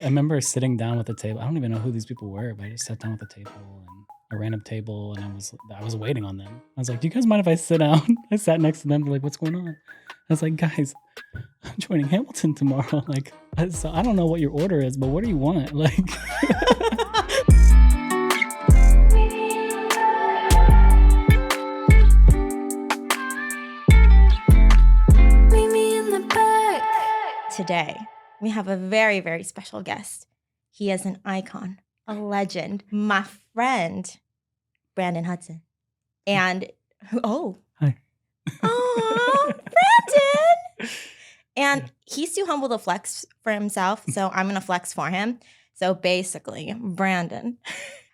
I remember sitting down with the table. I don't even know who these people were, but I just sat down with the table and a random table, and I was waiting on them. I was like, "Do you guys mind if I sit down?" I sat next to them. They're like, "What's going on?" I was like, "Guys, I'm joining Hamilton tomorrow. Like, so I don't know what your order is, but what do you want?" Like, Meet me in the back. Today, we have a very, very special guest. He is an icon, a legend, my friend, Brandon Hudson. And, hi. Brandon! And he's too humble to flex for himself, so I'm going to flex for him. So basically, Brandon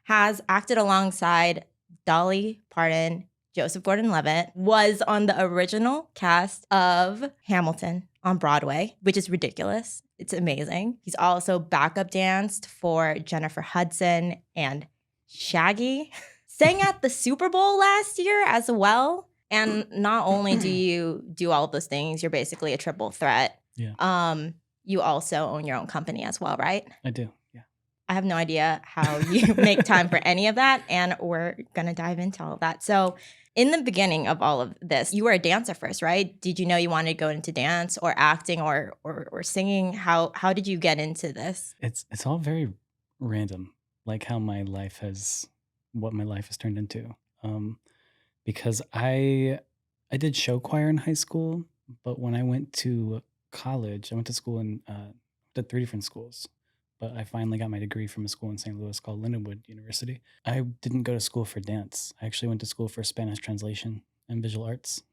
has acted alongside Dolly, Parton, Joseph Gordon-Levitt, was on the original cast of Hamilton on Broadway, which is ridiculous. It's amazing. He's also backup danced for Jennifer Hudson and Shaggy. Sang at the Superbowl last year as well. And not only do you do all of those things, you're basically a triple threat. Yeah, You also own your own company as well, right? I do. Yeah. I have no idea how you make time for any of that, and we're going to dive into all of that. So in the beginning of all of this, you were a dancer first, right? Did you know you wanted to go into dance or acting or singing? How did you get into this? It's all very random, like what my life has turned into. Because I did show choir in high school, but when I went to college, I went to school in did 3 different schools. But I finally got my degree from a school in St. Louis called Lindenwood University. I didn't go to school for dance. I actually went to school for Spanish translation and visual arts.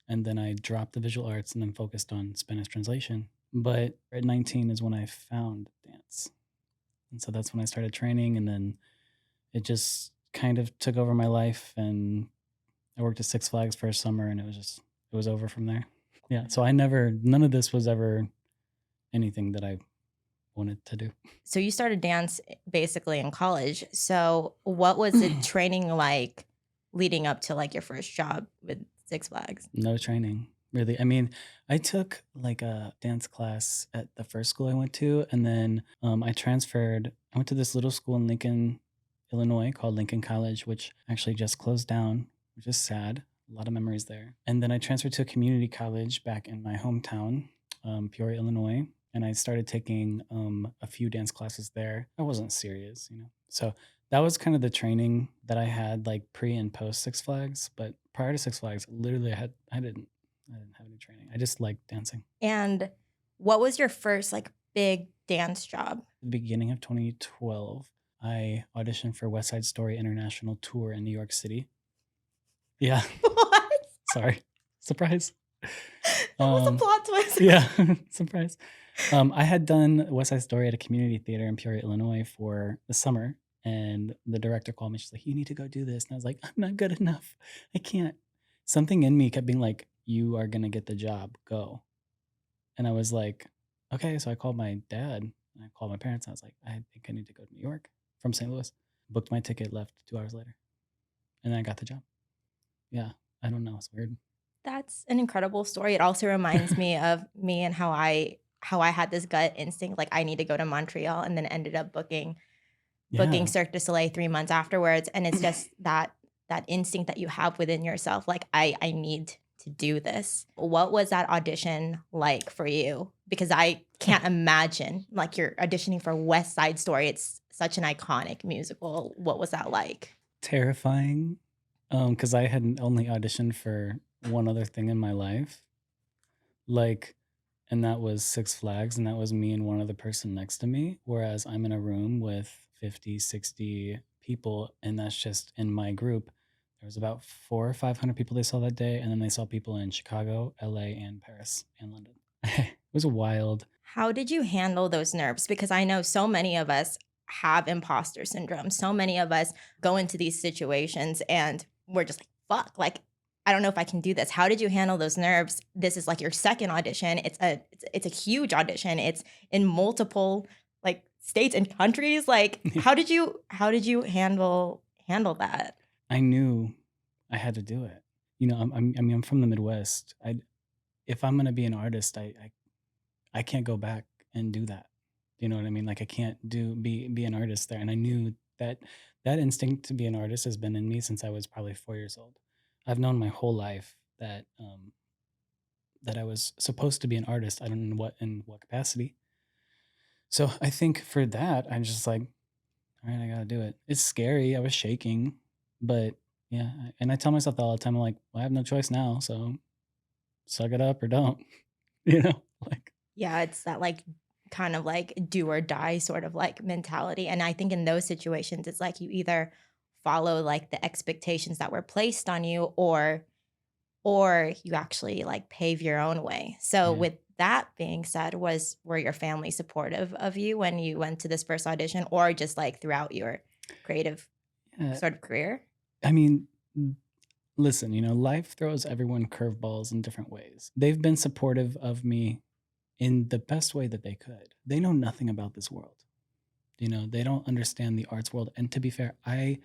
And then I dropped the visual arts and then focused on Spanish translation. But at 19 is when I found dance. And so that's when I started training, and then it just kind of took over my life, and I worked at Six Flags for a summer, and it was over from there. Yeah. So none of this was ever anything that I wanted to do. So you started dance basically in college. So what was the training like leading up to like your first job with Six Flags? No training, really. I mean, I took like a dance class at the first school I went to, and then I transferred. I went to this little school in Lincoln, Illinois called Lincoln College, which actually just closed down, which is sad. A lot of memories there. And then I transferred to a community college back in my hometown, Peoria, Illinois. And I started taking a few dance classes there. I wasn't serious, you know. So that was kind of the training that I had, like pre and post Six Flags. But prior to Six Flags, literally, I didn't have any training. I just liked dancing. And what was your first like big dance job? At the beginning of 2012, I auditioned for West Side Story International Tour in New York City. Yeah, What? sorry, surprise. That was a Um, plot twist. yeah, surprise. I had done West Side Story at a community theater in Peoria, Illinois for the summer, and the director called me. She's like, "You need to go do this," and I was like, "I'm not good enough. I can't." Something in me kept being like, "You are gonna get the job. Go." And I was like, "Okay." So I called my dad and I called my parents. And I was like, "I think I need to go to New York from St. Louis." Booked my ticket, left 2 hours later, and then I got the job. Yeah, I don't know. It's weird. That's an incredible story. It also reminds me of me and how I had this gut instinct, like I need to go to Montreal, and then ended up booking Yeah. Cirque du Soleil 3 months afterwards. And it's just that instinct that you have within yourself, like I need to do this. What was that audition like for you? Because I can't imagine like you're auditioning for West Side Story. It's such an iconic musical. What was that like? Terrifying. Because I had only auditioned for one other thing in my life. Like, and that was Six Flags, and that was me and one other person next to me. Whereas I'm in a room with 50, 60 people, and that's just in my group. There was about 400 or 500 people they saw that day, and then they saw people in Chicago, LA, and Paris, and London. It was wild. How did you handle those nerves? Because I know so many of us have imposter syndrome. So many of us go into these situations and we're just like, fuck, like, I don't know if I can do this. How did you handle those nerves? This is like your second audition. It's a huge audition. It's in multiple like states and countries. Like, how did you handle that? I knew I had to do it. You know, I mean, I'm from the Midwest. If I'm gonna be an artist, I can't go back and do that. You know what I mean? Like I can't be an artist there. And I knew that that instinct to be an artist has been in me since I was probably 4 years old. I've known my whole life that I was supposed to be an artist. I don't know in what capacity. So I think for that, I'm just like, all right, I gotta do it. It's scary. I was shaking, but yeah. And I tell myself that all the time. I'm like, well, I have no choice now, so suck it up or don't. You know, like Yeah, it's that like kind of like do or die sort of like mentality. And I think in those situations, it's like you either follow like the expectations that were placed on you or you actually like pave your own way. So yeah. with that being said, were your family supportive of you when you went to this first audition or just like throughout your creative Yeah. sort of career? I mean, listen, life throws everyone curveballs in different ways. They've been supportive of me in the best way that they could. They know nothing about this world. They don't understand the arts world. And to be fair, I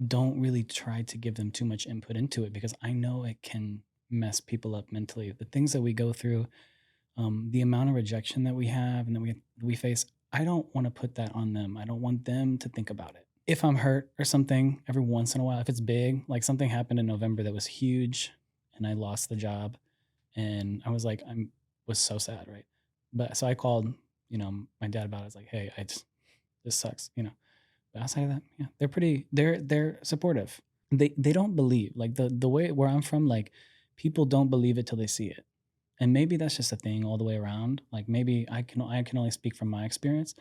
don't really try to give them too much input into it because I know it can mess people up mentally. The things that we go through, the amount of rejection that we have and that we face, I don't want to put that on them. I don't want them to think about it. If I'm hurt or something, every once in a while, if it's big, like something happened in November that was huge and I lost the job and I was like, was so sad, right? But so I called, my dad about it. I was like, hey, this sucks, But outside of that, yeah, they're supportive. They don't believe like the way where I'm from, like people don't believe it till they see it. And maybe that's just a thing all the way around. Like maybe I can only speak from my experience,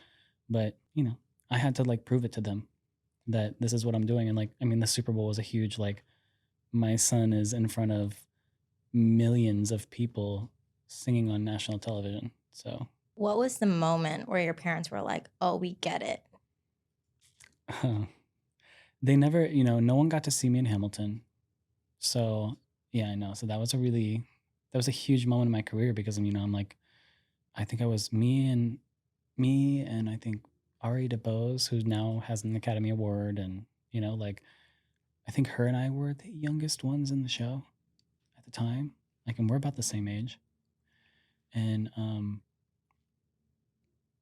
but I had to like prove it to them that this is what I'm doing. And like, I mean, the Super Bowl was a huge like my son is in front of millions of people singing on national television. So What was the moment where your parents were like, "Oh, we get it"? they never, no one got to see me in Hamilton. So yeah, I know. So that was a huge moment in my career because I'm like, I think I was me and I think Ari DeBose, who now has an Academy Award, and like I think her and I were the youngest ones in the show at the time. Like, and we're about the same age. And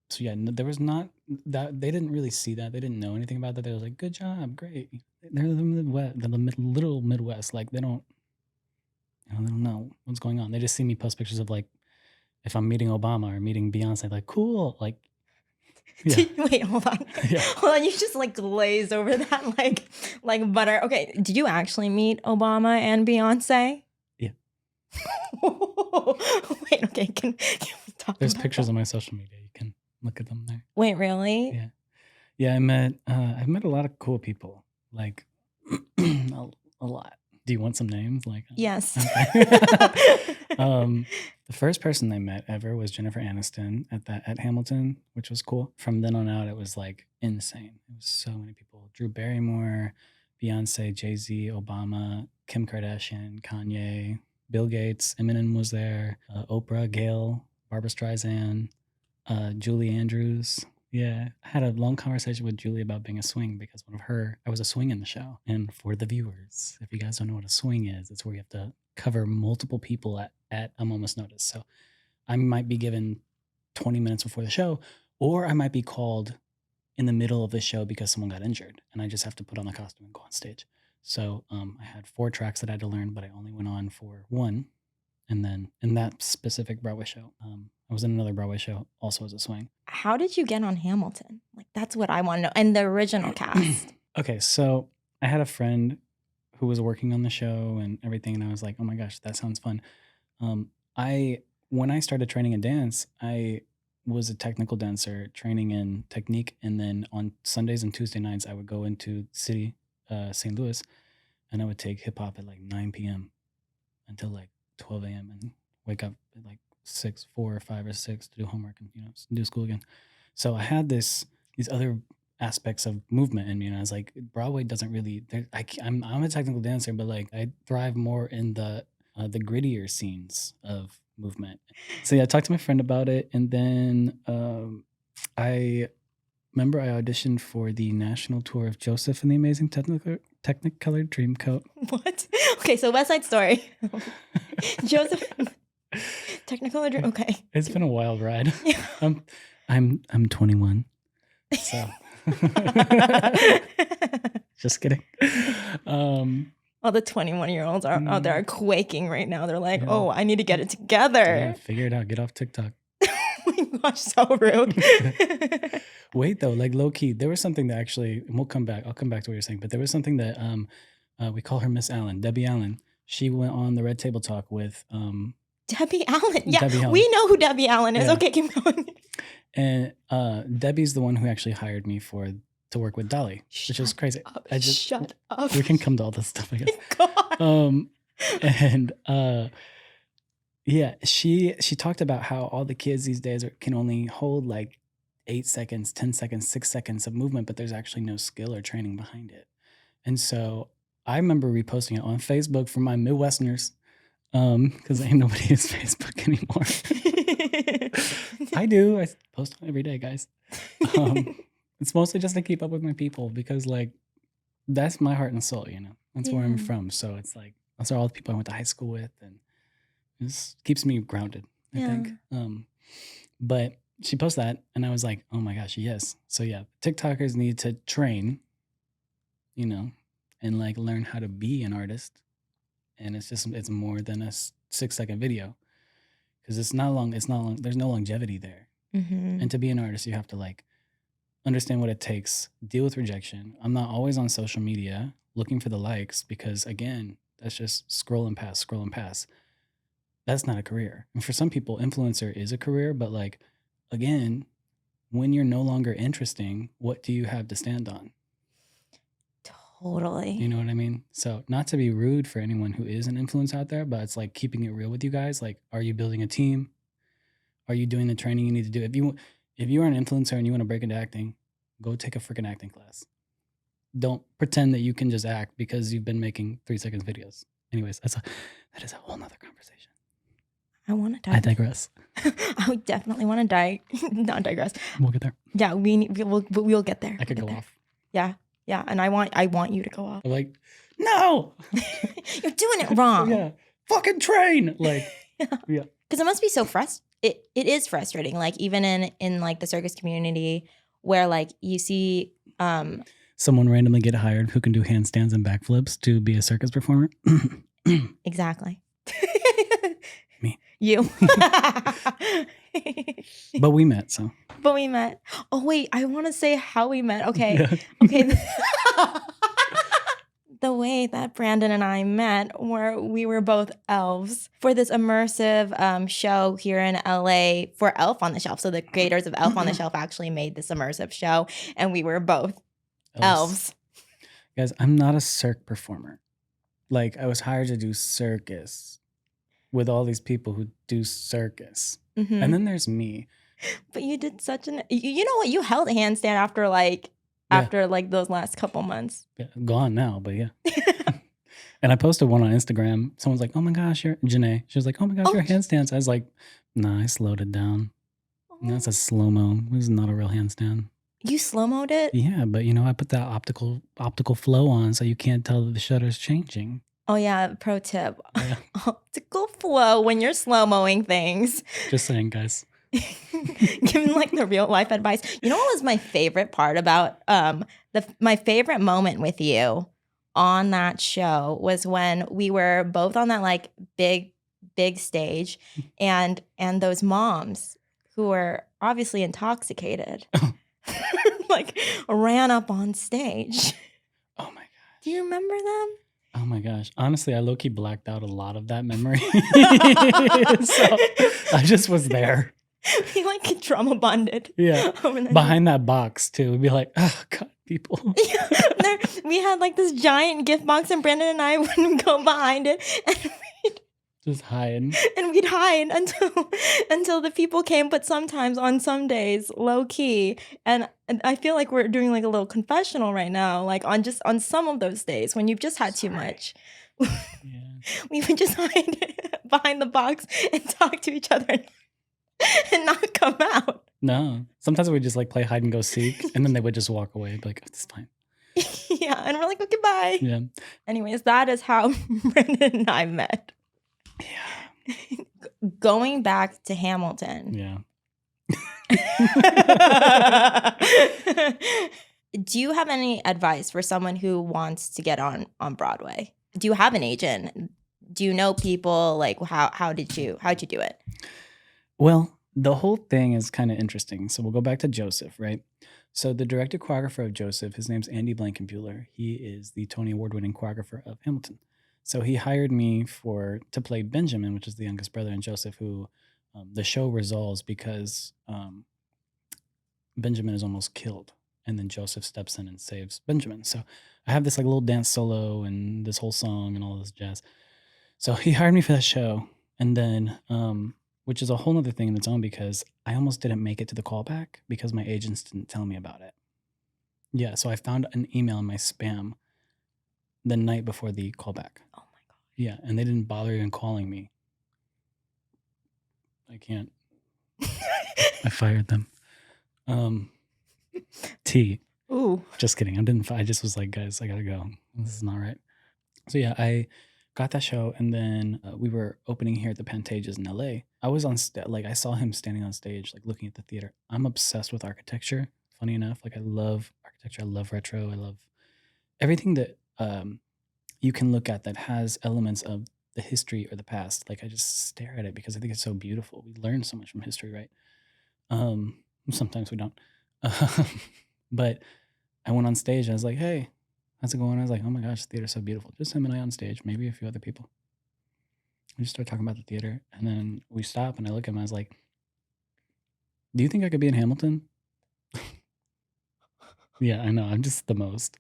so yeah, there was not that they didn't really see that. They didn't know anything about that. They was like, "Good job, great." They're the Midwest, little Midwest. Like they don't know what's going on. They just see me post pictures of like if I'm meeting Obama or meeting Beyonce. Like, cool. Like, yeah, Wait, hold on. yeah, Hold on, you just like glazed over that like butter. Okay, did you actually meet Obama and Beyonce? yeah. Wait, okay, can we talk There's about pictures that? on my social media. You can look at them there. Wait, really? Yeah, yeah. I've met a lot of cool people. Like a lot. Do you want some names? Like, Yes. okay. The first person I met ever was Jennifer Aniston at Hamilton, which was cool. From then on out, it was like insane. It was so many people: Drew Barrymore, Beyonce, Jay-Z, Obama, Kim Kardashian, Kanye, Bill Gates, Eminem was there, Oprah, Gail, Barbara Streisand, Julie Andrews. Yeah, I had a long conversation with Julie about being a swing because I was a swing in the show. And for the viewers, if you guys don't know what a swing is, it's where you have to cover multiple people at a moment's notice. So I might be given 20 minutes before the show, or I might be called in the middle of the show because someone got injured and I just have to put on the costume and go on stage. So I had 4 tracks that I had to learn, but I only went on for 1. And then in that specific Broadway show, I was in another Broadway show also as a swing. How did you get on Hamilton? Like that's what I want to know. And the original cast. Okay, so I had a friend who was working on the show and everything, and I was like, "Oh my gosh, that sounds fun." I When I started training in dance, I was a technical dancer training in technique, and then on Sundays and Tuesday nights, I would go into the city, St. Louis, and I would take hip hop at like 9 p.m. until like 12 a.m. and wake up at like 6, 4 or 5 or 6 to do homework and do school again. So I had these other aspects of movement in me, and I was like, Broadway doesn't really. I'm a technical dancer, but like I thrive more in the grittier scenes of movement. So yeah, I talked to my friend about it, and then I remember I auditioned for the national tour of Joseph and the Amazing Technicolor Dreamcoat. What? Okay, so West Side Story. Joseph Technicolor Dream. Okay. It's been a wild ride. Yeah. I'm 21. So just kidding. All the 21-year-olds are out there are quaking right now. They're like, Yeah. oh, I need to get it Yeah, together. figure it out. Get off TikTok. Oh my gosh, so rude. Wait though, like low key, there was something that actually, and we'll come back. I'll come back to what you're saying, but there was something that we call her Miss Allen, Debbie Allen. She went on the Red Table Talk with Debbie Allen. Yeah, Debbie Allen. we know who Debbie Allen is. Yeah. Okay, keep going. And Debbie's the one who actually hired me to work with Dolly, which is crazy. Shut up. We can come to all this stuff, I guess. God. And yeah, she talked about how all the kids these days can only hold like 8 seconds, 10 seconds, 6 seconds of movement, but there's actually no skill or training behind it. And so I remember reposting it on Facebook for my Midwesterners, because ain't nobody uses Facebook anymore. I do. I post on every day, guys. It's mostly just to keep up with my people because, like, that's my heart and soul, you know? That's where I'm from. So it's like, those are all the people I went to high school with, and it just keeps me grounded, I think. But she posted that, and I was like, oh my gosh, yes. So yeah, TikTokers need to train, you know, and like learn how to be an artist. And it's more than a 6-second video because it's not long. There's no longevity there. Mm-hmm. And to be an artist, you have to like understand what it takes, deal with rejection. I'm not always on social media looking for the likes because, again, that's just scrolling past. That's not a career. And for some people, influencer is a career, but like, again, when you're no longer interesting, what do you have to stand on? Totally. You know what I mean? So not to be rude for anyone who is an influencer out there, but it's like keeping it real with you guys. Like, are you building a team? Are you doing the training you need to do? If you are an influencer and you want to break into acting, go take a freaking acting class. Don't pretend that you can just act because you've been making 3 seconds videos. Anyways, that is a whole nother conversation. I want to die. I digress. I definitely want to not digress. We'll get there. Yeah, we'll get there. I could go off. Yeah, and I want you to go off. I'm like, no, you're doing it wrong. Yeah, fucking train. Like, yeah. Because it must be so frustrating. It is frustrating. Like even in like the circus community, where like you see someone randomly get hired who can do handstands and backflips to be a circus performer. Exactly. Me. You. But we met, so. But we met. Oh wait, I want to say how we met. Okay. Yeah. Okay. The way that Brandon and I met, where we were both elves for this immersive show here in LA for Elf on the Shelf. So the creators of Elf on the Shelf actually made this immersive show, and we were both elves. Guys, I'm not a circ performer. Like, I was hired to do circus with all these people who do circus. Mm-hmm. And then there's me. But you did such an... You know what? You held a handstand after those last couple months. Yeah, gone now, but yeah. And I posted one on Instagram. Someone's like, oh my gosh, Janae. She was like, oh my gosh, your handstands. I was like, nah, I slowed it down. That's a slow-mo. This is not a real handstand. You slow-mo'd it? Yeah, but you know, I put that optical flow on so you can't tell that the shutter's changing. Oh yeah, pro tip. Yeah. Optical flow when you're slow-moing things. Just saying, guys. Giving like the real life advice. You know what was my favorite part about my favorite moment with you on that show was when we were both on that like big stage and those moms who were obviously intoxicated like ran up on stage. Oh my gosh. Do you remember them? Oh my gosh. Honestly, I low-key blacked out a lot of that memory. So I just was there. We like trauma bonded. Yeah. Behind that box too. We'd be like, oh God, people. Yeah, we had like this giant gift box and Brandon and I wouldn't go behind it and we'd just hide. And we'd hide until the people came, but sometimes on some days, low key. And I feel like we're doing like a little confessional right now, like on some of those days when you've just had too much. Yeah. We would just hide behind the box and talk to each other and not come out. No. Sometimes we just like play hide and go seek and then they would just walk away. Be like, it's fine. Yeah. And we're like, okay, bye. Yeah. Anyways, that is how Brandon and I met. Yeah. Going back to Hamilton. Yeah. Do you have any advice for someone who wants to get on Broadway? Do you have an agent? Do you know people? Like how'd you do it? Well, the whole thing is kind of interesting. So we'll go back to Joseph, right? So the director choreographer of Joseph, his name's Andy Blankenbuehler. He is the Tony Award-winning choreographer of Hamilton. So he hired me to play Benjamin, which is the youngest brother in Joseph, who the show resolves because Benjamin is almost killed, and then Joseph steps in and saves Benjamin. So I have this like little dance solo and this whole song and all this jazz. So he hired me for that show, and then which is a whole other thing in its own because I almost didn't make it to the callback because my agents didn't tell me about it. Yeah, so I found an email in my spam the night before the callback. Oh my god. Yeah, and they didn't bother even calling me. I can't. I fired them. T. Ooh. Just kidding. I just was like, guys, I gotta go. This is not right. So yeah, I got that show, and then we were opening here at the Pantages in LA. I was on I saw him standing on stage, like looking at the theater. I'm obsessed with architecture. Funny enough, like I love architecture. I love retro. I love everything that you can look at that has elements of the history or the past. Like I just stare at it because I think it's so beautiful. We learn so much from history, right? Sometimes we don't. But I went on stage and I was like, hey, how's it going? I was like, oh my gosh, the theater's so beautiful. Just him and I on stage, maybe a few other people. We just started talking about the theater, and then we stop and I look at him and I was like, do you think I could be in Hamilton? Yeah, I know. I'm just the most.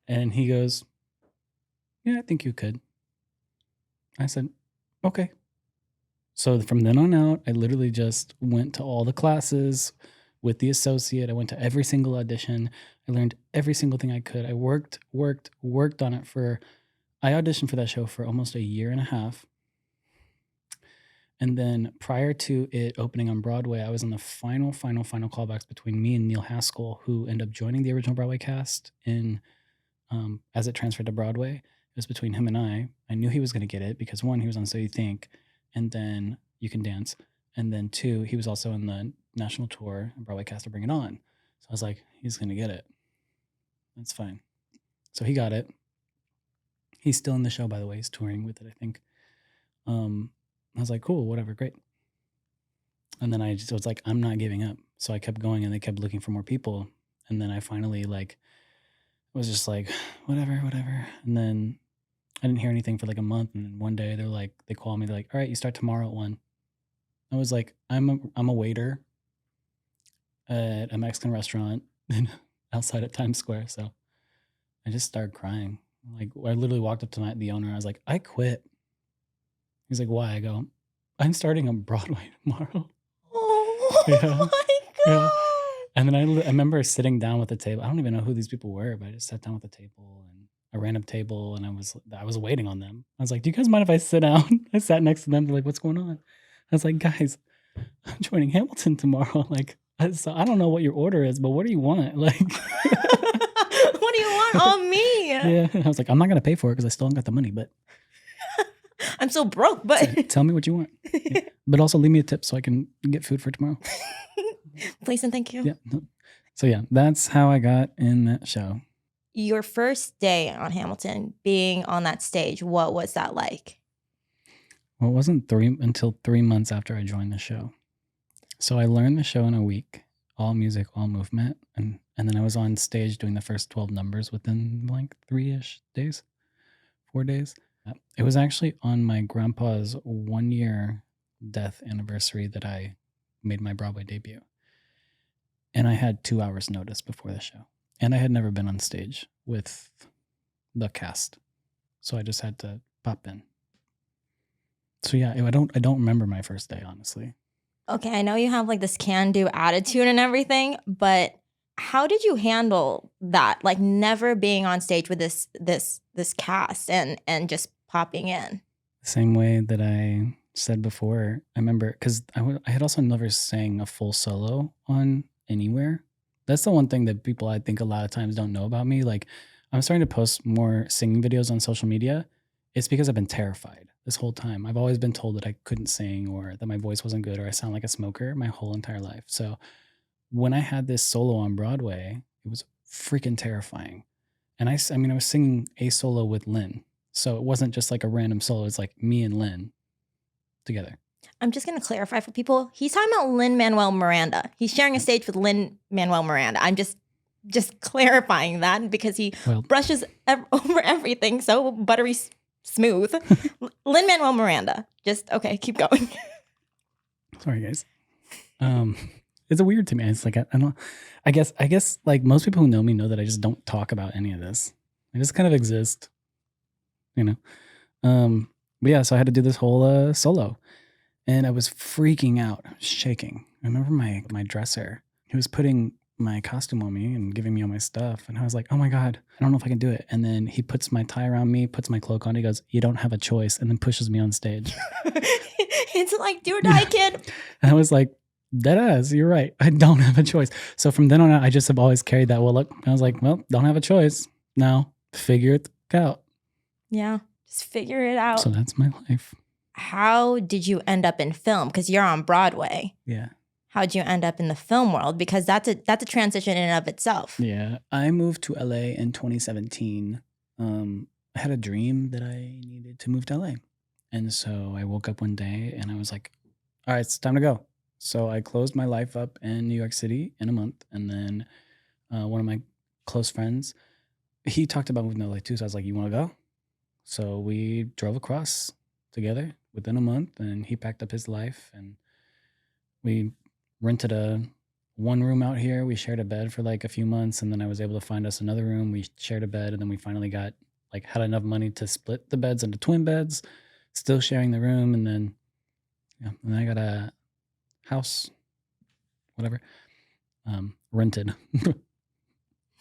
And he goes, yeah, I think you could. I said, okay. So from then on out, I literally just went to all the classes with the associate. I went to every single audition. I learned every single thing I could. I worked on it I auditioned for that show for almost a year and a half. And then prior to it opening on Broadway, I was in the final callbacks between me and Neil Haskell, who ended up joining the original Broadway cast as it transferred to Broadway. It was between him and I. I knew he was going to get it because one, he was on So You Think, and then You Can Dance. And then two, he was also in the national tour and Broadway cast to Bring It On. So I was like, he's going to get it. That's fine. So he got it. He's still in the show, by the way. He's touring with it, I think. I was like, cool, whatever, great. And then I just was like, I'm not giving up. So I kept going, and they kept looking for more people. And then I finally was just like, whatever. And then I didn't hear anything for like a month. And then one day they called me. They're like, all right, you start tomorrow at 1. I was like, I'm a waiter at a Mexican restaurant outside at Times Square. So I just started crying. Like I literally walked up to the owner. I was like, I quit. He's like, why? I go, I'm starting on Broadway tomorrow. Oh Yeah. my god. Yeah. And then I remember sitting down with the table. I don't even know who these people were, but I just sat down with the table, and a random table, and I was waiting on them. I was like, do you guys mind if I sit down? I sat next to them. They're like, what's going on? I was like, guys, I'm joining Hamilton tomorrow. Like, so I don't know what your order is, but what do you want? Like, what do you want on me? Yeah. I was like, I'm not going to pay for it because I still don't got the money, but I'm so broke, but tell me what you want. Yeah. But also leave me a tip so I can get food for tomorrow. Please and thank you. Yeah. So yeah, that's how I got in that show. Your first day on Hamilton, being on that stage, what was that like? Well, it wasn't until 3 months after I joined the show. So I learned the show in a week, all music, all movement. And then I was on stage doing the first 12 numbers within like 3-ish days, 4 days. It was actually on my grandpa's 1-year death anniversary that I made my Broadway debut. And I had 2 hours notice before the show. And I had never been on stage with the cast. So I just had to pop in. So yeah, I don't remember my first day, honestly. Okay, I know you have like this can-do attitude and everything, but how did you handle that? Like never being on stage with this cast and just popping in? Same way that I said before. I remember because I had also never sang a full solo on anywhere. That's the one thing that people I think a lot of times don't know about me. Like I'm starting to post more singing videos on social media. It's because I've been terrified. this whole time. I've always been told that I couldn't sing or that my voice wasn't good or I sound like a smoker my whole entire life. So when I had this solo on Broadway, it was freaking terrifying. And I mean, I was singing a solo with Lynn. So it wasn't just like a random solo. It's like me and Lynn together. I'm just going to clarify for people. He's talking about Lin-Manuel Miranda. He's sharing a stage with Lin-Manuel Miranda. I'm just clarifying that because he brushes over everything so buttery smooth. Lin-Manuel Miranda. Just, okay, keep going. Sorry, guys. It's weird to me. It's like, I don't, I guess like most people who know me know that I just don't talk about any of this. I just kind of exist, you know? But yeah, so I had to do this whole solo and I was freaking out. I was shaking. I remember my dresser, he was putting my costume on me and giving me all my stuff. And I was like, oh my God, I don't know if I can do it. And then he puts my tie around me, puts my cloak on. He goes, you don't have a choice. And then pushes me on stage. It's like, do or die, kid. And I was like, deadass, you're right. I don't have a choice. So from then on out, I just have always carried that. Well, look, I was like, well, don't have a choice. Now figure it out. Yeah, just figure it out. So that's my life. How did you end up in film? Because you're on Broadway. Yeah. How'd you end up in the film world? Because that's a transition in and of itself. Yeah. I moved to LA in 2017. I had a dream that I needed to move to LA. And so I woke up one day and I was like, all right, it's time to go. So I closed my life up in New York City in a month. And then one of my close friends, he talked about moving to LA too. So I was like, you want to go? So we drove across together within a month and he packed up his life and we rented a one room out here. We shared a bed for like a few months and then I was able to find us another room. We shared a bed and then we finally got had enough money to split the beds into twin beds, still sharing the room. And then, yeah, and then I got a house, whatever, rented,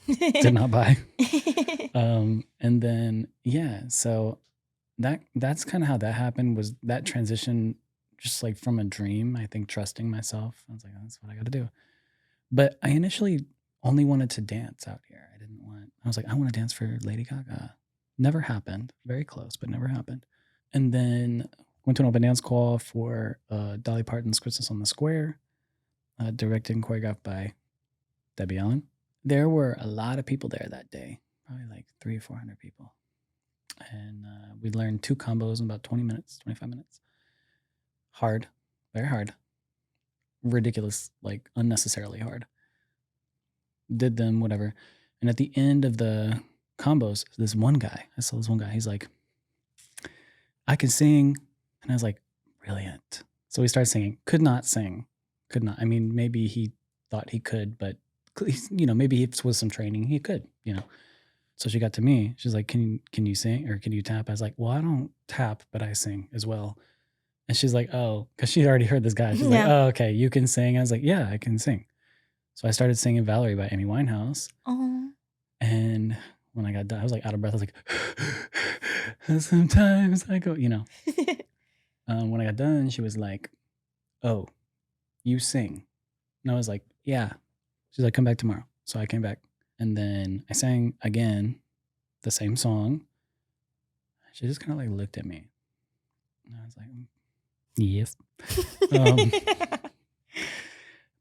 did not buy. And then, yeah, so that's kind of how that happened, was that transition just like from a dream, I think, trusting myself. I was like, oh, that's what I got to do. But I initially only wanted to dance out here. I was like, I want to dance for Lady Gaga. Never happened. Very close, but never happened. And then went to an open dance call for Dolly Parton's Christmas on the Square, directed and choreographed by Debbie Allen. There were a lot of people there that day, probably like 300 or 400 people. And we learned 2 combos in about 20 minutes, 25 minutes. Hard, very hard. Ridiculous, like unnecessarily hard. Did them, whatever. And at the end of the combos, I saw this one guy, he's like, I can sing. And I was like, brilliant. So we started singing. Could not sing. Could not. I mean, maybe he thought he could, but maybe if with some training, he could, So she got to me. She's like, can you sing or can you tap? I was like, well, I don't tap, but I sing as well. And she's like, oh, because she'd already heard this guy. She's like, oh, okay, you can sing. I was like, yeah, I can sing. So I started singing Valerie by Amy Winehouse. Oh. And when I got done, I was like out of breath. I was like, sometimes I go, when I got done, she was like, oh, you sing. And I was like, yeah. She's like, come back tomorrow. So I came back. And then I sang again the same song. She just kind of like looked at me. And I was like, yes.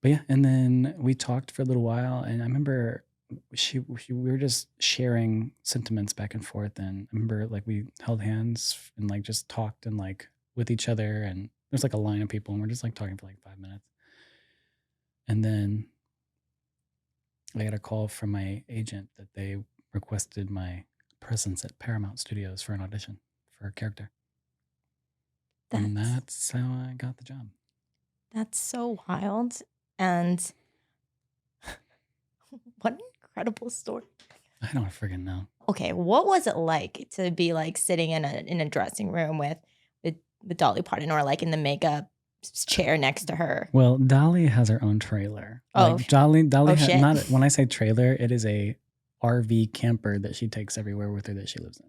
But yeah, and then we talked for a little while. And I remember we were just sharing sentiments back and forth. And I remember like we held hands and like just talked and like with each other. And there's like a line of people and we're just like talking for like 5 minutes. And then I got a call from my agent that they requested my presence at Paramount Studios for an audition for a character. And that's how I got the job. That's so wild. And what an incredible story. I don't friggin' know. Okay, what was it like to be like sitting in a dressing room with Dolly Parton or like in the makeup chair next to her? Well, Dolly has her own trailer. Oh, like Dolly shit. Not when I say trailer, it is a RV camper that she takes everywhere with her that she lives in.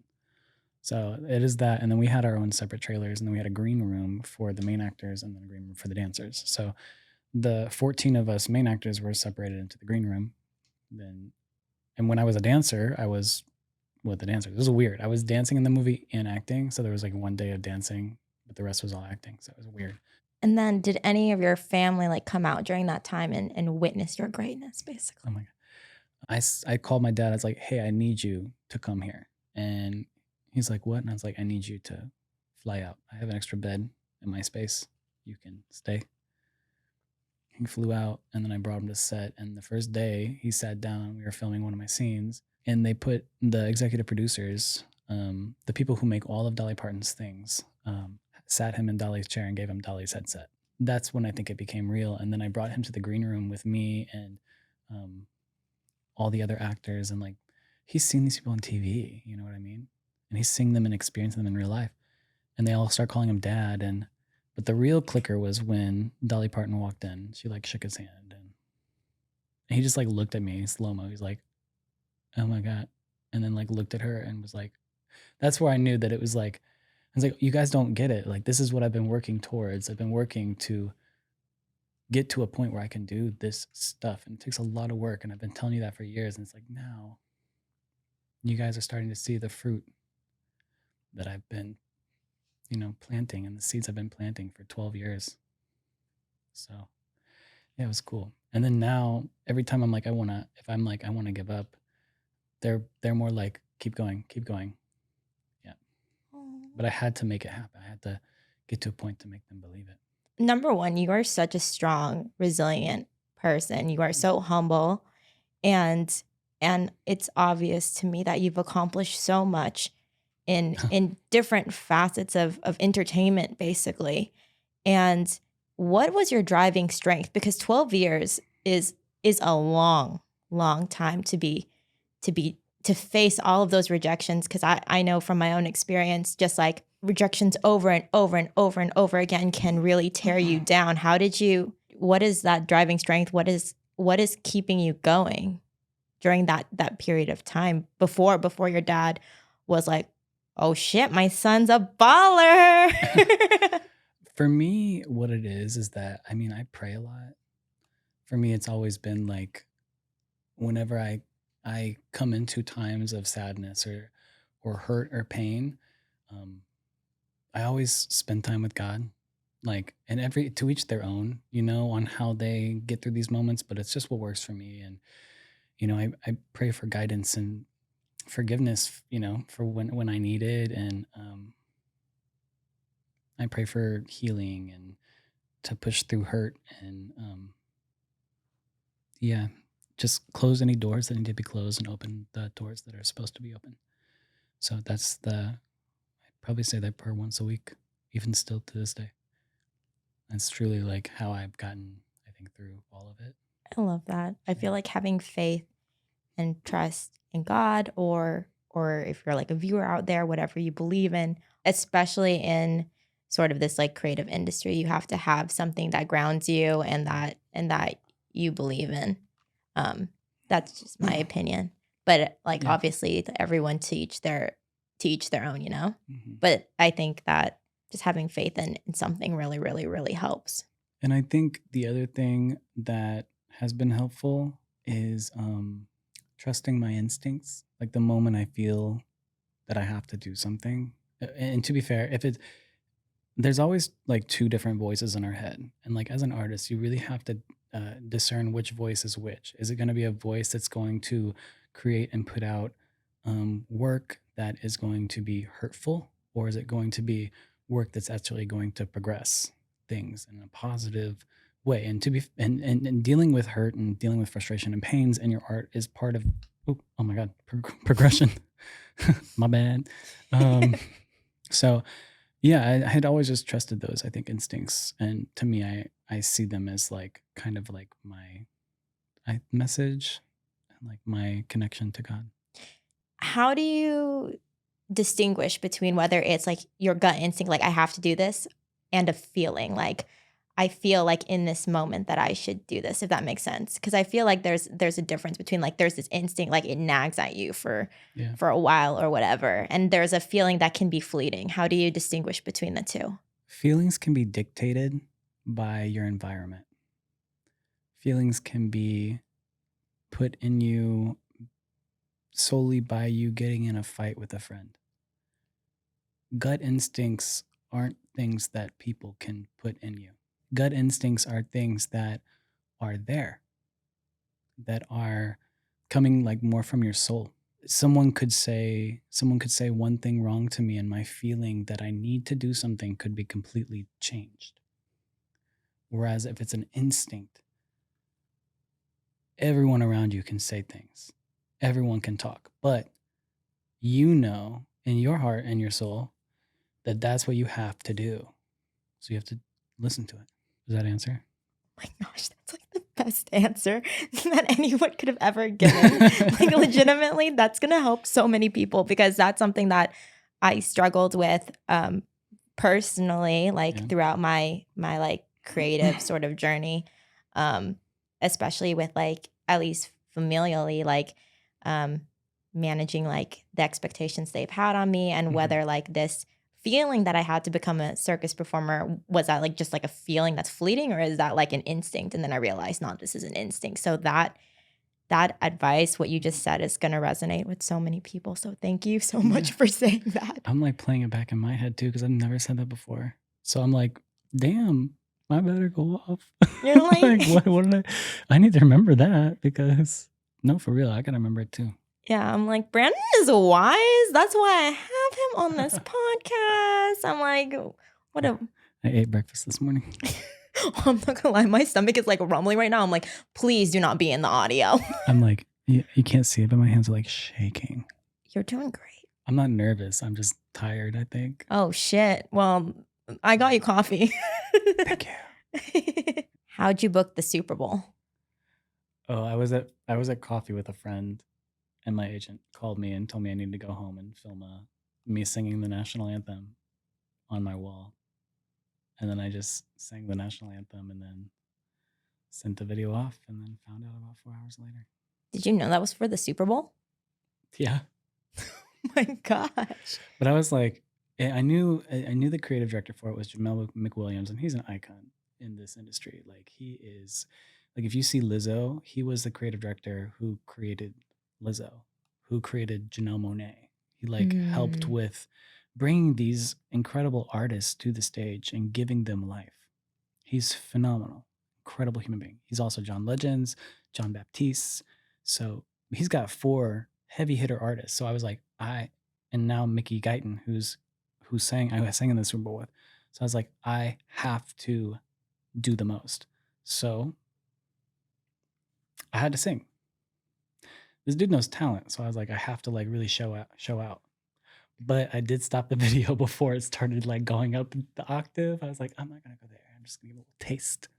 So it is that, and then we had our own separate trailers, and then we had a green room for the main actors and then a green room for the dancers. So the 14 of us main actors were separated into the green room. And when I was a dancer, I was with the dancers. It was weird. I was dancing in the movie and acting, so there was like one day of dancing, but the rest was all acting. So it was weird. And then did any of your family like come out during that time and witness your greatness, basically? Oh my god. I called my dad. I was like, "Hey, I need you to come here." And he's like, "What?" And I was like, "I need you to fly out. I have an extra bed in my space. You can stay." He flew out, and then I brought him to set. And the first day, he sat down. We were filming one of my scenes, and they put the executive producers, the people who make all of Dolly Parton's things, sat him in Dolly's chair and gave him Dolly's headset. That's when I think it became real. And then I brought him to the green room with me and all the other actors, and like he's seen these people on TV, you know what I mean? And he's seeing them and experiencing them in real life. And they all start calling him dad. And but the real clicker was when Dolly Parton walked in. She like shook his hand, and he just like looked at me slow mo. He's like, "Oh my god," and then like looked at her and was like, "That's where I knew that it was like." I was like, "You guys don't get it. Like this is what I've been working towards. I've been working to get to a point where I can do this stuff, and it takes a lot of work. And I've been telling you that for years. And it's like now, you guys are starting to see the fruit that I've been, planting, and the seeds I've been planting for 12 years." So yeah, it was cool. And then now, every time I'm like, if I'm like, I want to give up, they're more like, keep going, keep going. Yeah. But I had to make it happen. I had to get to a point to make them believe it. Number one, you are such a strong, resilient person. You are so humble, and it's obvious to me that you've accomplished so much in different facets of entertainment, basically. And what was your driving strength? Because 12 years is a long, long time to face all of those rejections. Because I know from my own experience, just like rejections over and over and over and over again can really tear you down. What is that driving strength? What is keeping you going during that period of time before your dad was like, "Oh shit, my son's a baller"? For me, what it is that, I pray a lot. For me, it's always been like, whenever I come into times of sadness or hurt or pain, I always spend time with God. Like, and to each their own, on how they get through these moments, but it's just what works for me. And, I pray for guidance and forgiveness, for when I need it. And I pray for healing and to push through hurt. And yeah, just close any doors that need to be closed and open the doors that are supposed to be open. So I'd probably say that prayer once a week, even still to this day. That's truly like how I've gotten, I think, through all of it. I love that. I feel like having faith and trust in God, or if you're like a viewer out there, whatever you believe in, especially in sort of this like creative industry, you have to have something that grounds you and that you believe in. That's just my opinion. But like Yeah. obviously everyone to each their own, Mhm. But I think that just having faith in something really, really, really helps. And I think the other thing that has been helpful is trusting my instincts. Like the moment I feel that I have to do something. And to be fair, there's always like two different voices in our head. And like as an artist, you really have to discern which voice is which. Is it going to be a voice that's going to create and put out work that is going to be hurtful? Or is it going to be work that's actually going to progress things in a positive way? And and dealing with hurt and dealing with frustration and pains in your art is part of, oh my God, progression. My bad. So yeah, I had always just trusted those, I think, instincts. And to me, I see them as like kind of like my message and like my connection to God. How do you distinguish between whether it's like your gut instinct, like I have to do this, and a feeling like I feel like in this moment that I should do this, if that makes sense? Because I feel like there's a difference between like there's this instinct, like it nags at you for Yeah. a while or whatever, and there's a feeling that can be fleeting. How do you distinguish between the two? Feelings can be dictated by your environment. Feelings can be put in you solely by you getting in a fight with a friend. Gut instincts aren't things that people can put in you. Gut instincts are things that are there, that are coming like more from your soul. Someone could say one thing wrong to me, and my feeling that I need to do something could be completely changed. Whereas if it's an instinct, everyone around you can say things. Everyone can talk, but you know in your heart and your soul that that's what you have to do. So you have to listen to it. Does that answer? Oh my gosh, that's like the best answer that anyone could have ever given. Like legitimately, that's gonna help so many people because that's something that I struggled with personally, like Yeah. throughout my like creative sort of journey. Especially with like at least familially, like managing like the expectations they've had on me and whether like this feeling that I had to become a circus performer, was that like just like a feeling that's fleeting or is that like an instinct? And then I realized, no, this is an instinct. So that advice, what you just said, is going to resonate with so many people. So thank you so much for saying that. I'm like playing it back in my head too because I've never said that before. So I'm like, damn, I better go off. You're like, what did I need to remember that because no, for real, I gotta remember it too. yeah, I'm like, Brandon is wise. That's why I have him on this podcast. I'm like, what a. I ate breakfast this morning. I'm not gonna lie, my stomach is like rumbling right now. I'm like, please do not be in the audio. I'm like, you can't see it, but my hands are like shaking. You're doing great. I'm not nervous. I'm just tired, I think. Oh shit. Well, I got you coffee. Thank you. How'd you book the Super Bowl? Oh, I was at coffee with a friend, and my agent called me and told me I needed to go home and film me singing the national anthem on my wall. And then I just sang the national anthem and then sent the video off and then found out about 4 hours later. Did you know that was for the Super Bowl? Yeah. Oh my gosh. But I was like, I knew the creative director for it was Jamel McWilliams, and he's an icon in this industry. Like he is, like if you see Lizzo, he was the creative director who created Lizzo, who created Janelle Monáe. He like helped with bringing these incredible artists to the stage and giving them life. He's phenomenal, incredible human being. He's also John Legends, John Baptiste. So he's got 4 heavy hitter artists. So I was like, and now Mickey Guyton, who I sang in the Super Bowl with. So I was like, I have to do the most. So I had to sing. This dude knows talent, so I was like, I have to like really show out. But I did stop the video before it started like going up the octave. I was like, I'm not gonna go there. I'm just gonna give a little taste.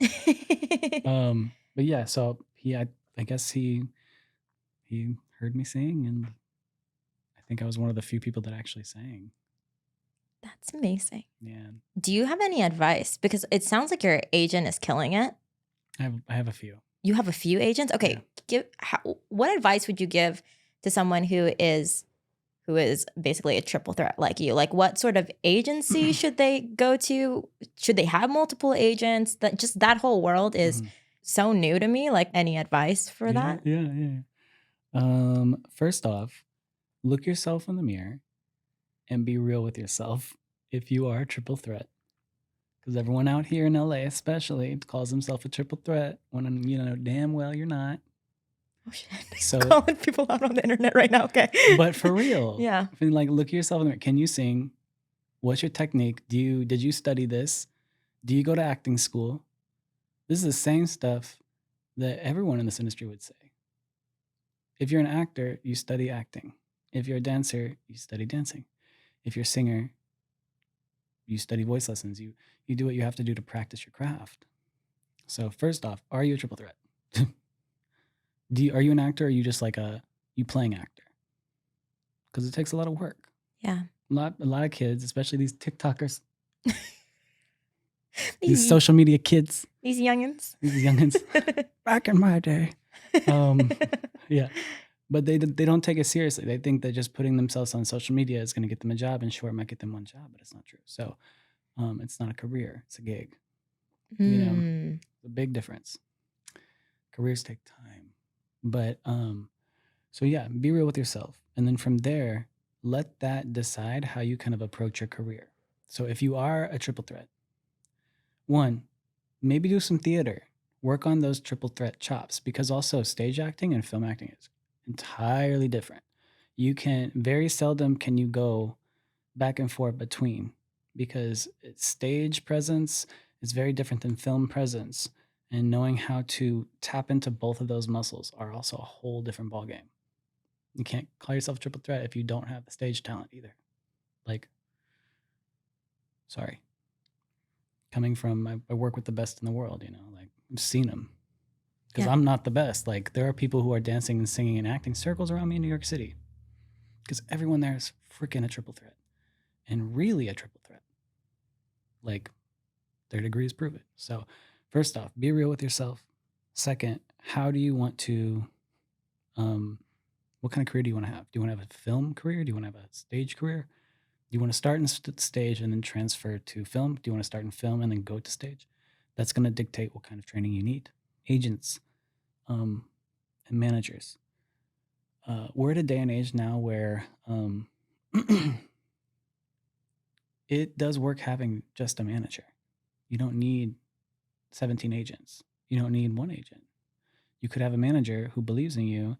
But yeah, so I guess he heard me sing, and I think I was one of the few people that actually sang. That's amazing. Yeah. Do you have any advice? Because it sounds like your agent is killing it. I have a few. You have a few agents? Okay. Yeah. What advice would you give to someone who is basically a triple threat like you? Like what sort of agency should they go to? Should they have multiple agents? That whole world is so new to me. Like any advice for that? Yeah. First off, look yourself in the mirror and be real with yourself if you are a triple threat. Because everyone out here in LA especially calls himself a triple threat when you know damn well you're not. Oh shit. So calling people out on the internet right now, okay. But for real. Yeah. Like look at yourself in the mirror. Can you sing? What's your technique? Did you study this? Do you go to acting school? This is the same stuff that everyone in this industry would say. If you're an actor, you study acting. If you're a dancer, you study dancing. If you're a singer, you study voice lessons. You do what you have to do to practice your craft. So first off, are you a triple threat? Are you an actor or are you just like you playing actor? Because it takes a lot of work. Yeah. A lot of kids, especially these TikTokers. These social media kids. These youngins. Back in my day. Yeah. But they don't take it seriously. They think that just putting themselves on social media is going to get them a job, and sure, it might get them one job, but it's not true. So it's not a career. It's a gig. You know, it's a big difference. Careers take time. But So yeah, be real with yourself. And then from there, let that decide how you kind of approach your career. So if you are a triple threat, one, maybe do some theater. Work on those triple threat chops because also stage acting and film acting is entirely different. You can very seldom can you go back and forth between because stage presence is very different than film presence, and knowing how to tap into both of those muscles are also a whole different ballgame. You can't call yourself a triple threat if you don't have the stage talent either. Like, sorry, coming from I work with the best in the world, like I've seen them because Yeah. I'm not the best. Like there are people who are dancing and singing and acting circles around me in New York City because everyone there is freaking a triple threat and really a triple threat. Like their degrees prove it. So first off, be real with yourself. Second, how do you want to what kind of career do you want to have? Do you want to have a film career? Do you want to have a stage career? Do you want to start in stage and then transfer to film? Do you want to start in film and then go to stage? That's going to dictate what kind of training you need. Agents and managers. We're at a day and age now where it does work having just a manager. You don't need 17 agents. You don't need one agent. You could have a manager who believes in you,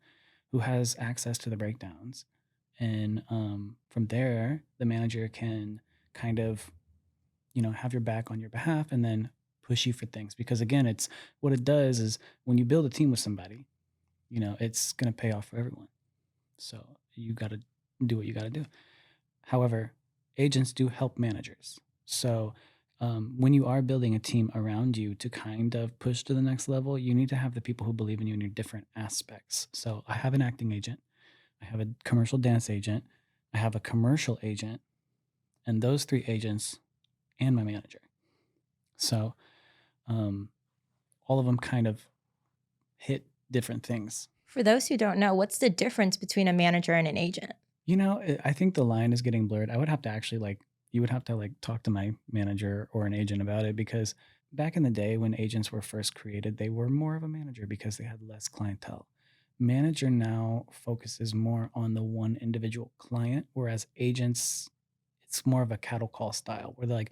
who has access to the breakdowns. And from there, the manager can kind of, have your back on your behalf and then push you for things. Because again, it's what it does is when you build a team with somebody, it's going to pay off for everyone. So you got to do what you got to do. However, agents do help managers. So when you are building a team around you to kind of push to the next level, you need to have the people who believe in you in your different aspects. So I have an acting agent, I have a commercial dance agent, I have a commercial agent, and those three agents and my manager. So all of them kind of hit different things. For those who don't know, what's the difference between a manager and an agent? I think the line is getting blurred. I would have to actually you would have to talk to my manager or an agent about it because back in the day when agents were first created, they were more of a manager because they had less clientele. Manager now focuses more on the one individual client, whereas agents, it's more of a cattle call style where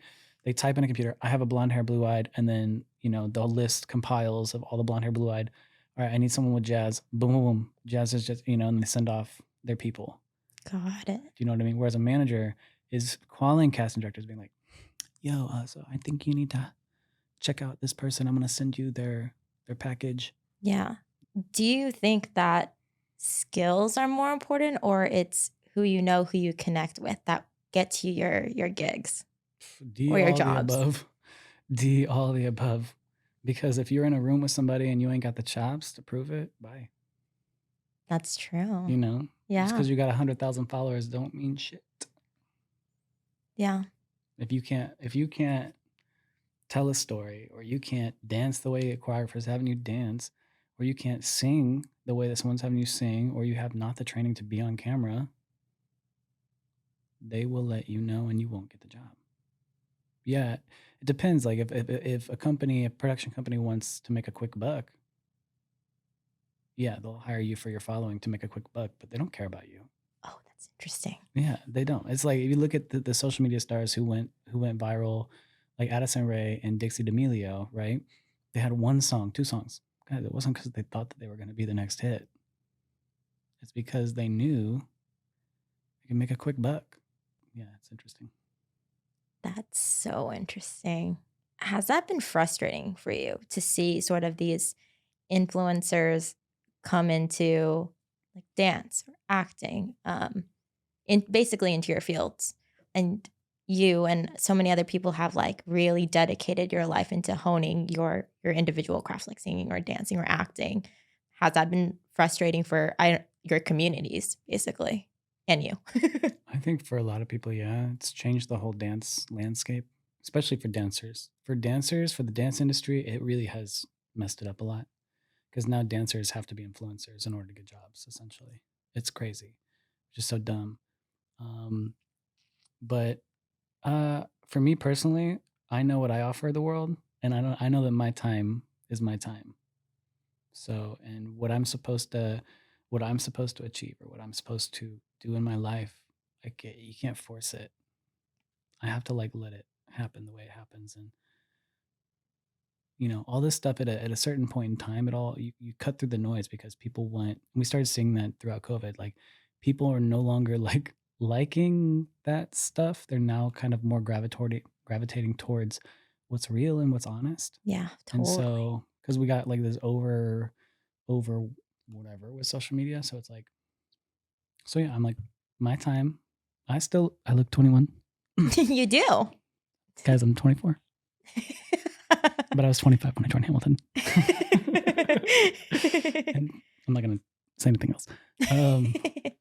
they type in a computer, I have a blonde hair, blue eyed, and then, the list compiles of all the blonde hair, blue eyed. All right, I need someone with jazz. Boom, boom, boom. Jazz is just, and they send off their people. Got it. Do you know what I mean? Whereas a manager is calling casting directors being like, yo, so I think you need to check out this person. I'm going to send you their package. Yeah. Do you think that skills are more important or it's who you connect with that gets you your gigs D or your all the jobs? above. D all the above. Because if you're in a room with somebody and you ain't got the chops to prove it, bye. That's true. Just Yeah. because you got 100,000 followers don't mean shit. Yeah. If you can't tell a story, or you can't dance the way a choreographer is having you dance, or you can't sing the way that someone's having you sing, or you have not the training to be on camera, they will let you know and you won't get the job. Yeah, it depends. Like if a production company wants to make a quick buck, yeah, they'll hire you for your following to make a quick buck, but they don't care about you. Oh, that's interesting. Yeah, they don't. It's like if you look at the social media stars who went viral, like Addison Rae and Dixie D'Amelio, right? They had one song, two songs. God, it wasn't because they thought that they were going to be the next hit. It's because they knew they could make a quick buck. Yeah, it's interesting. That's so interesting. Has that been frustrating for you to see sort of these influencers come into like dance or acting, basically into your fields, and you and so many other people have like really dedicated your life into honing your individual craft, like singing or dancing or acting? Has that been frustrating for your communities, basically, and you? I think for a lot of people, yeah, it's changed the whole dance landscape, especially for dancers. For dancers, for the dance industry, it really has messed it up a lot because now dancers have to be influencers in order to get jobs, essentially. It's crazy, just so dumb. Um, but for me personally, I know what I offer the world, and I know that my time is my time. So, and what I'm supposed to what I'm supposed to achieve or what I'm supposed to do in my life. You can't force it. I have to like let it happen the way it happens. And all this stuff at a certain point in time, you cut through the noise because people we started seeing that throughout COVID. Like people are no longer like liking that stuff. They're now kind of more gravitating towards what's real and what's honest. Yeah, And totally. so, because we got like this over whatever with social media. So it's like, so yeah, I'm like, my time, I look 21. You do. Guys, I'm 24, but I was 25 when I joined Hamilton. And I'm not going to say anything else.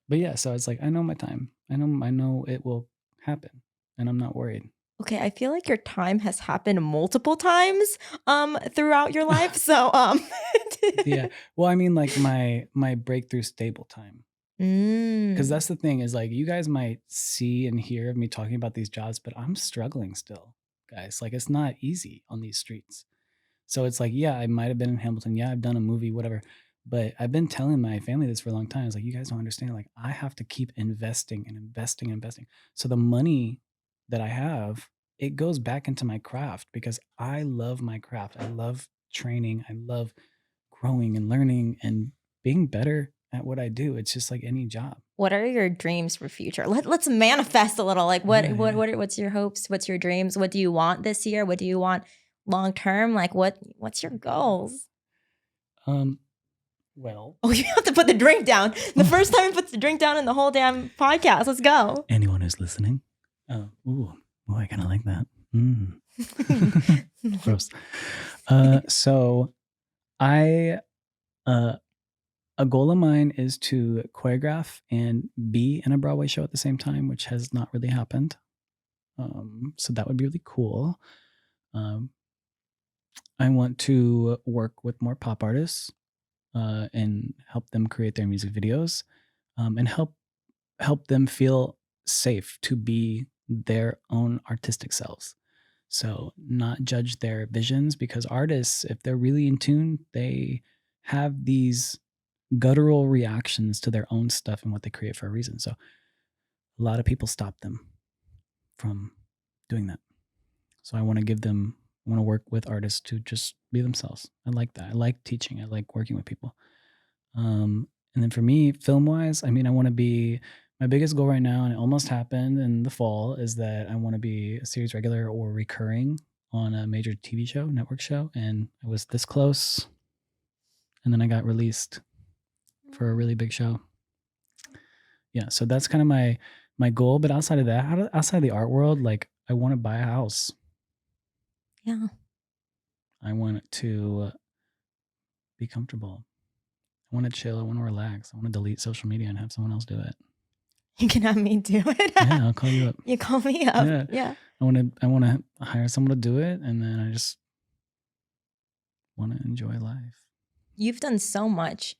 But yeah, so it's like, I know my time. I know it will happen and I'm not worried. Okay, I feel like your time has happened multiple times throughout your life. So Yeah. Well, I mean like my breakthrough stable time. Because that's the thing is like you guys might see and hear of me talking about these jobs, but I'm struggling still, guys. Like it's not easy on these streets. So it's like, yeah, I might have been in Hamilton. Yeah, I've done a movie, whatever. But I've been telling my family this for a long time. It's like, you guys don't understand. Like, I have to keep investing and investing and investing. So the money that I have, it goes back into my craft because I love my craft. I love training. I love growing and learning and being better at what I do. It's just like any job. What are your dreams for future? Let's manifest a little. Like Yeah. what's your hopes? What's your dreams? What do you want this year? What do you want long term? Like what's your goals? Well, Oh, you have to put the drink down. The first time he puts the drink down in the whole damn podcast. Let's go. anyone who's listening. Oh, I kind of like that. Gross. So I a goal of mine is to choreograph and be in a Broadway show at the same time, which has not really happened. So that would be really cool. I want to work with more pop artists and help them create their music videos and help them feel safe to be their own artistic selves. So not judge their visions because artists, if they're really in tune, they have these guttural reactions to their own stuff and what they create for a reason. So a lot of people stop them from doing that. So I want to work with artists to just be themselves. I like that. I like teaching. I like working with people. And then for me, film wise, I mean, I want to be my biggest goal right now, and it almost happened in the fall, is that I want to be a series regular or recurring on a major TV show, network show. And I was this close. And then I got released for a really big show. Yeah. So that's kind of my goal. But outside of that, outside of the art world, like I want to buy a house. Yeah. I want to be comfortable. I want to chill. I want to relax. I want to delete social media and have someone else do it. You can have me do it. Yeah, I'll call you up. You call me up. Yeah. I want to hire someone to do it, and then I just want to enjoy life. You've done so much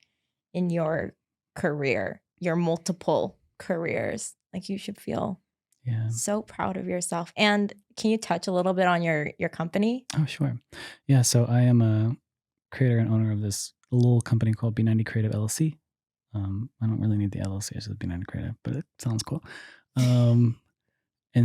in your career, your multiple careers. Like you should feel so proud of yourself. And can you touch a little bit on your company? Oh, sure. Yeah, so I am a creator and owner of this little company called B90 Creative LLC. I don't really need the LLC, I just B90 Creative, but it sounds cool. And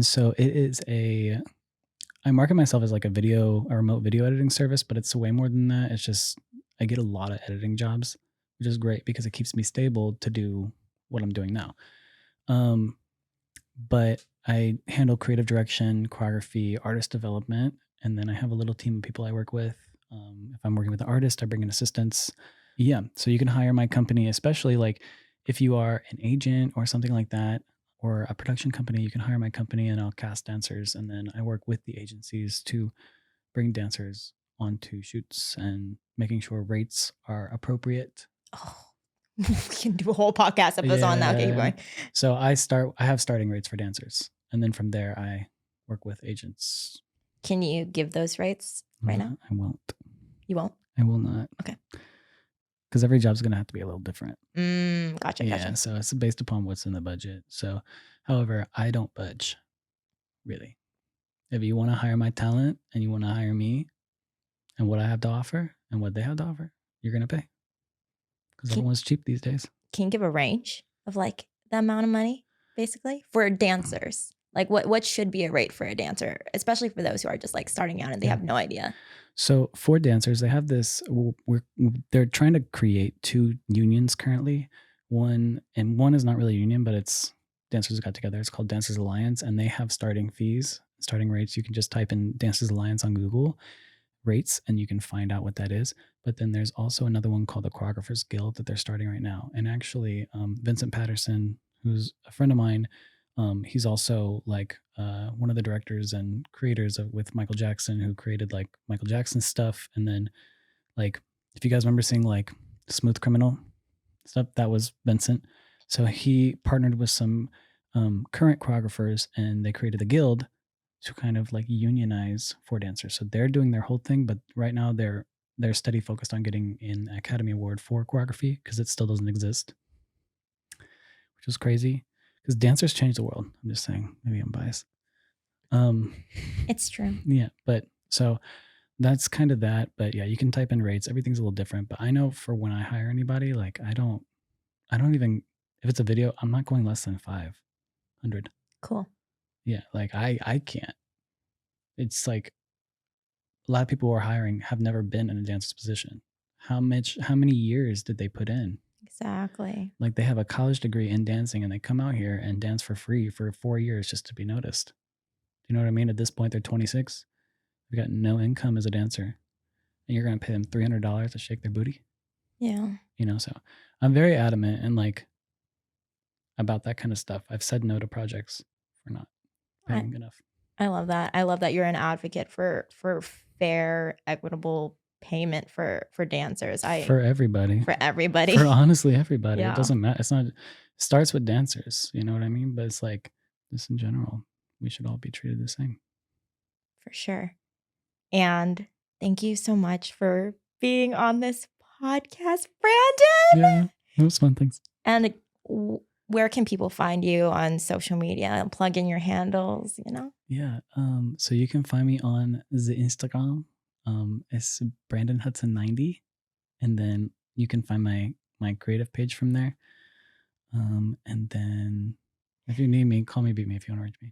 so it is I market myself as like a remote video editing service, but it's way more than that. It's just, I get a lot of editing jobs, which is great because it keeps me stable to do what I'm doing now. But I handle creative direction, choreography, artist development, and then I have a little team of people I work with. If I'm working with an artist, I bring in assistants. Yeah, so you can hire my company, especially like if you are an agent or something like that, or a production company, you can hire my company and I'll cast dancers. And then I work with the agencies to bring dancers onto shoots and making sure rates are appropriate. Oh, we can do a whole podcast episode on that. Okay, keep going. So I have starting rates for dancers. And then from there, I work with agents. Can you give those rates right now? I won't. You won't? I will not. Okay. Because every job's going to have to be a little different. Gotcha. Yeah, so it's based upon what's in the budget. So, however, I don't budge, really. If you want to hire my talent and you want to hire me and what I have to offer and what they have to offer, you're going to pay. Because everyone's cheap these days. can you give a range of like the amount of money basically for dancers? Like what should be a rate for a dancer, especially for those who are just like starting out and they have no idea? So for dancers, they have this. They're trying to create 2 unions currently. One is not really a union, but it's dancers who got together. It's called Dancers Alliance, and they have starting fees, starting rates. You can just type in Dancers Alliance on Google rates, and you can find out what that is. But then there's also another one called the Choreographers Guild that they're starting right now. And actually, Vincent Patterson, who's a friend of mine, he's also like one of the directors and creators with Michael Jackson, who created like Michael Jackson stuff. And then like, if you guys remember seeing like Smooth Criminal stuff, that was Vincent. So he partnered with some current choreographers, and they created the guild to kind of like unionize for dancers. So they're doing their whole thing, but right now they're steady focused on getting an Academy Award for choreography because it still doesn't exist, which is crazy because dancers change the world. I'm just saying, maybe I'm biased. It's true. Yeah, but so that's kind of that. But yeah, you can type in rates. Everything's a little different. But I know for when I hire anybody, like I don't even, if it's a video, I'm not going less than 500. Cool. Yeah, like I can't. It's like a lot of people who are hiring have never been in a dancer's position. How many years did they put in? Exactly. Like they have a college degree in dancing, and they come out here and dance for free for 4 years just to be noticed. Do you know what I mean? At this point, they're 26. They've got no income as a dancer, and you're going to pay them $300 to shake their booty. Yeah. You know, so I'm very adamant and like about that kind of stuff. I've said no to projects for not paying enough. I love that. I love that you're an advocate for fair, equitable payment for dancers. For everybody. For everybody. For honestly everybody. Yeah. It doesn't matter. It starts with dancers, you know what I mean? But it's like just in general, we should all be treated the same. For sure. And thank you so much for being on this podcast, Brandon. Yeah, it was fun. Thanks. And where can people find you on social media and plug in your handles, you know? Yeah. So you can find me on the Instagram. It's Brandon Hudson 90. And then you can find my creative page from there. And then if you need me, call me, beat me if you want to reach me.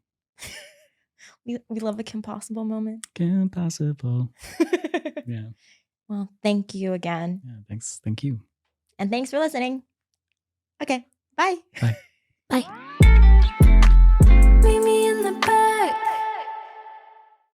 We love a Kim Possible moment. Kim Possible. Yeah. Well, thank you again. Yeah, thanks. Thank you. And thanks for listening. Okay. Bye. Bye. Bye.